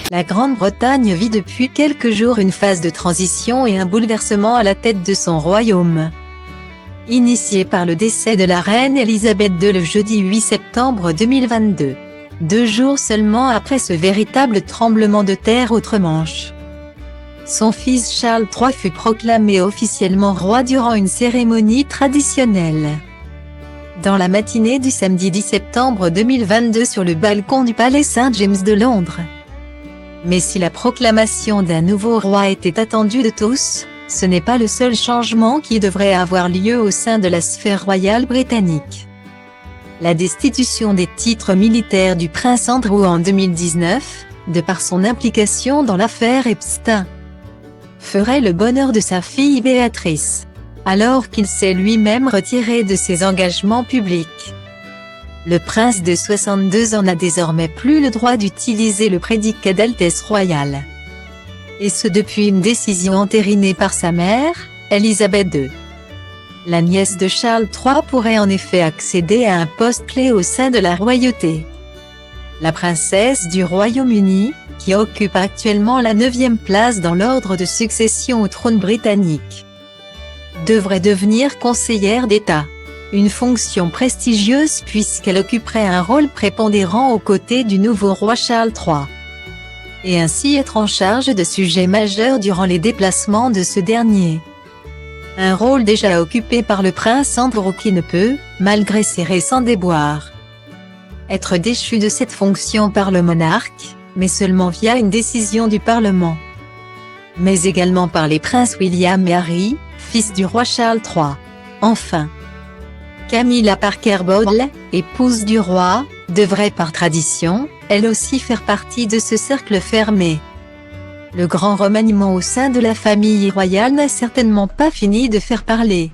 La Grande-Bretagne vit depuis quelques jours une phase de transition et un bouleversement à la tête de son royaume. Initié par le décès de la reine Elisabeth II le jeudi 8 septembre 2022. 2 jours seulement après ce véritable tremblement de terre outre-Manche. Son fils Charles III fut proclamé officiellement roi durant une cérémonie traditionnelle. Dans la matinée du samedi 10 septembre 2022 sur le balcon du palais Saint-James de Londres. Mais si la proclamation d'un nouveau roi était attendue de tous, ce n'est pas le seul changement qui devrait avoir lieu au sein de la sphère royale britannique. La destitution des titres militaires du prince Andrew en 2019, de par son implication dans l'affaire Epstein, ferait le bonheur de sa fille Béatrice, alors qu'il s'est lui-même retiré de ses engagements publics. Le prince de 62 ans n'a désormais plus le droit d'utiliser le prédicat d'Altesse royale. Et ce depuis une décision entérinée par sa mère, Elisabeth II. La nièce de Charles III pourrait en effet accéder à un poste clé au sein de la royauté. La princesse du Royaume-Uni, qui occupe actuellement la 9e place dans l'ordre de succession au trône britannique, devrait devenir conseillère d'État. Une fonction prestigieuse puisqu'elle occuperait un rôle prépondérant aux côtés du nouveau roi Charles III. Et ainsi être en charge de sujets majeurs durant les déplacements de ce dernier. Un rôle déjà occupé par le prince Andrew qui ne peut, malgré ses récents déboires, être déchu de cette fonction par le monarque, mais seulement via une décision du Parlement. Mais également par les princes William et Harry, fils du roi Charles III. Enfin, Camilla Parker Bowles, épouse du roi, devrait par tradition, elle aussi faire partie de ce cercle fermé. Le grand remaniement au sein de la famille royale n'a certainement pas fini de faire parler.